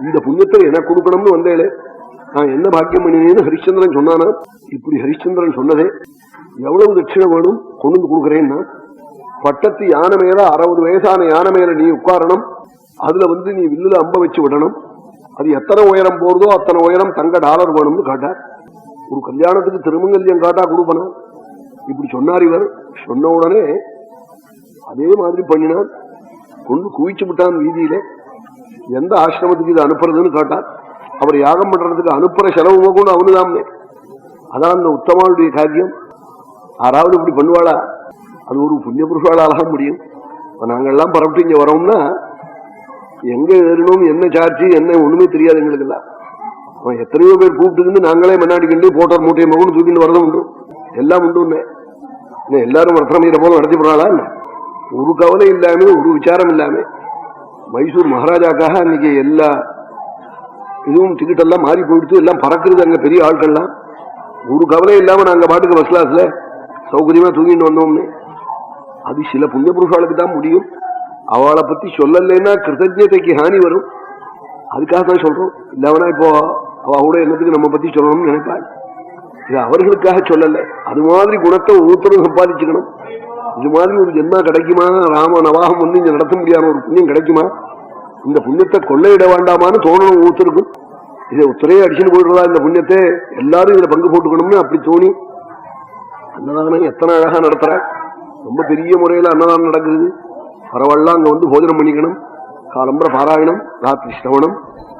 இந்த புண்ணியத்தை எனக்கு கொடுக்கணும்னு வந்தேளே, நான் என்ன பாக்கியம் பண்ணினேன்னு ஹரிச்சந்திரன் சொன்னானா. இப்படி ஹரிச்சந்திரன் சொன்னதே, எவ்வளவு தட்சிணை வேணும் கொண்டு வந்து கொடுக்குறேன்னா, பட்டத்து யானை மேல 60 வயசான யானை மேல நீ உட்காரணும், அதுல நீ வில்லுல அம்ப வச்சு விடணும், அது எத்தனை உயரம் போறதோ அத்தனை உயரம் தங்க டாலர் வேணும்னு காட்டார். ஒரு கல்யாணத்துக்கு திருமங்கல்யம் காட்டா கொடுப்பனும். இப்படி சொன்னார் இவர். சொன்ன உடனே அதே மாதிரி பண்ணினான். கொண்டு குவிச்சு விட்டான் வீதியில. எந்த ஆசிரமத்துக்கு இது அனுப்புறதுன்னு காட்டார். அவர் யாகம் பண்றதுக்கு அனுப்புற செலவு கூட அவனுதான். அதான் அந்த உத்தமாவுடைய காரியம். யாராவது இப்படி பண்ணுவாளா? அது ஒரு புண்ணிய புருஷாளாக முடியும். நாங்கள்லாம் பரப்பிட்டு இங்க வரோம்னா எங்க ஏறணும், என்ன சார்ஜ், என்ன ஒண்ணுமே தெரியாது எங்களுக்கு எல்லாம். அவன் எத்தனையோ பேர் கூப்பிட்டு நாங்களே முன்னாடி கண்டு போட்டோர் மூட்டையை மகன் தூக்கிட்டு வரதும் உண்டு, எல்லாம் உண்டு. எல்லாரும் ரத்னமீர போல நடத்தி போறாளா? ஒரு கவலை இல்லாம, ஒரு விசாரம் இல்லாம மைசூர் மகாராஜாக்காக அன்னைக்கு எல்லா இதுவும் டிக்கெட் எல்லாம் மாறி போயிடுத்து, எல்லாம் பறக்குறது அங்க பெரிய ஆட்கள்லாம். ஒரு கவலை இல்லாம நாங்க பாட்டுக்கு பஸ் கிளாஸ்ல சௌகரியமா தூங்கிட்டு வந்தோம்னு. அது சில புண்ணிய புருஷாளுக்கு தான் முடியும். அவளை பத்தி சொல்லலைன்னா கிருத்தஜதைக்கு ஹானி வரும். அதுக்காக தான் சொல்றோம். இல்லவனா இப்போ அவ கூட என்னத்துக்கு நம்ம பத்தி சொல்லணும்னு நினைப்பாள். இது அவர்களுக்காக சொல்லல. அது மாதிரி குணத்தை ஒவ்வொருத்தரும் சம்பாதிச்சுக்கணும். இது மாதிரி ஒரு ஜென்மா கிடைக்குமா? ராம நவாகம் இங்க நடத்த முடியாத ஒரு புண்ணியம் கிடைக்குமா? இந்த புண்ணியத்தை கொள்ளையிட வேண்டாமான்னு தோணணும் ஒவ்வொருத்தருக்கும். இதை ஒருத்தரையே அடிச்சுன்னு போயிடுறதா இந்த புண்ணியத்தை, எல்லாரும் இதுல பங்கு போட்டுக்கணும்னு அப்படி தோணி அன்னதானம் எத்தனை அழகா நடத்துற. ரொம்ப பெரிய முறையில அன்னதானம் நடக்குது. பரவாயில்ல, அங்க போஜனம் பண்ணிக்கணும். காலம்பர பாராயணம், ராத்திரி சிரவணம்,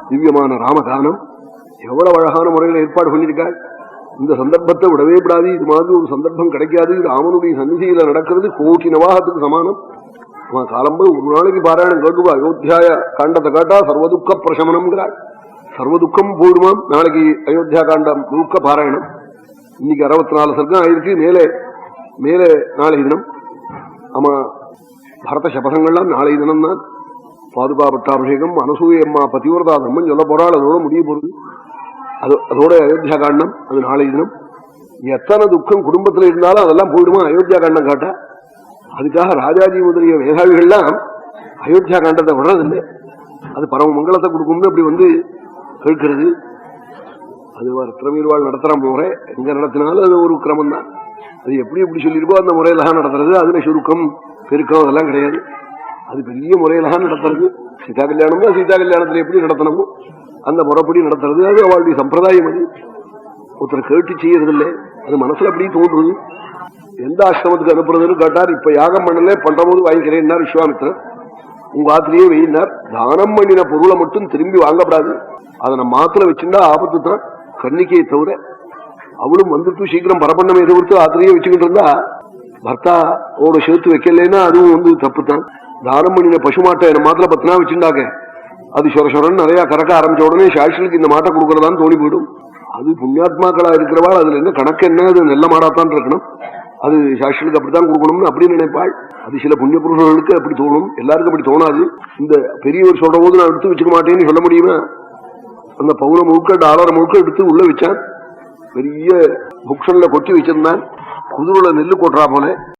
திவ்யமான ராமகானம், எவ்வளவு அழகான முறையில ஏற்பாடு பண்ணியிருக்காள். இந்த சந்தர்ப்பத்தை விடவே விடாது. இது மாதிரி ஒரு சந்தர்ப்பம் கிடைக்காது. ராமனுடைய சந்நிதியில நடக்கிறது கோட்டி நவாகத்துக்கு சமானம். அவன் காலம்பரம் ஒரு நாளைக்கு பாராயணம் கேட்டுவா. அயோத்தியாய காண்டத்தை காட்டா சர்வதுக்க பிரசமனம்ங்கிறாள். சர்வதுக்கம் போயிடுமாம் நாளைக்கு அயோத்தியா காண்டம் துக்க பாராயணம். இன்னைக்கு 64 சர்க்கம் ஆயிருக்கு. மேலே மேலே நாளை தினம். ஆமா, பரத சபதங்கள்லாம் நாளை தினம் தான். பாதுகா பட்டாபிஷேகம், அனசூய அம்மா பதிவிரதா தர்மம் சொல்ல போறாள். அதோட முடிய போறது. அதோட அயோத்தியா காண்டம் அது நாளை தினம். எத்தனை துக்கம் குடும்பத்துல இருந்தாலும் அதெல்லாம் போயிடுமா அயோத்தியா காண்டம் காட்டா. அதுக்காக ராஜாஜி முதலிய மேதாவிகள்லாம் அயோத்தியா காண்டத்தை விடுறதில்லை. அது பரம மங்களத்தை கொடுக்கும்னு அப்படி கேட்கிறது. அது ரத்னமீர்வாள் நடத்துற முறை எங்க நடத்தினாலும் அது ஒரு கிரமம் தான். அது எப்படி எப்படி சொல்லியிருக்கோ அந்த முறையில நடத்துறது. அதுல சுருக்கம் பெருக்கம் அதெல்லாம் கிடையாது. அது பெரிய முறையில நடத்துறது. சீதா கல்யாணம் தான். சீதா கல்யாணத்துல எப்படி நடத்தணுமோ அந்த முறைப்படி நடத்துறது. அது அவளுடைய சம்பிரதாயம். அது ஒருத்தர் கேட்டு செய்யறதில்லை. அது மனசுல அப்படி தோன்றுது. எந்த ஆசிரமத்துக்கு அனுப்புறதுன்னு கேட்டார். இப்ப யாகம் பண்ணல, பண்ற போது வாங்கிக்கிறேன் விஸ்வாமித்திரர். உங்க ஆத்திலேயே வெயினார். தானம் பண்ணின பொருளை மட்டும் திரும்பி வாங்கப்படாது. அதை நம்ம ஆத்துல வச்சுட்டா ஆபத்து தான். கன்னிக்கையை தவிர அவளும் சீக்கிரம் பரப்பண்ணமே எதிர்த்து ஆத்திலேயே வச்சுக்கிட்டு இருந்தா பர்த்தாவோட சேர்த்து வைக்கலன்னா அதுவும் தப்பு தான். தானம் பண்ணின பசுமாட்டை நம்ம மாத்திர பத்தினா வச்சுட்டாக்க அது சொரன்னு நிறைய கறக்க ஆரம்பிச்ச உடனே சாட்சிகளுக்கு இந்த மாட்டை கொடுக்கறதான்னு தோணி போயிடும். அது புண்ணியாத்மாக்களா இருக்கிறவாள். அதுல என்ன கணக்கு என்ன? அது நல்ல மாடாத்தான் இருக்கணும். அது சாட்சிகளுக்கு அப்படித்தான் கொடுக்கணும்னு அப்படின்னு நினைப்பாள். அது சில புண்ணிய புருஷர்களுக்கு அப்படி தோணும். எல்லாருக்கும் அப்படி தோணாது. இந்த பெரியவர் சொல்ற போது நான் எடுத்து வச்சுக்க மாட்டேன்னு சொல்ல முடியுமா? அந்த பவுன முழுக்க டாலர் முழுக்க எடுத்து உள்ள வச்சான். பெரிய புக்ஷன்ல கொட்டி வச்சிருந்தான். குதிரையில நெல்லு கொட்டுறா போல.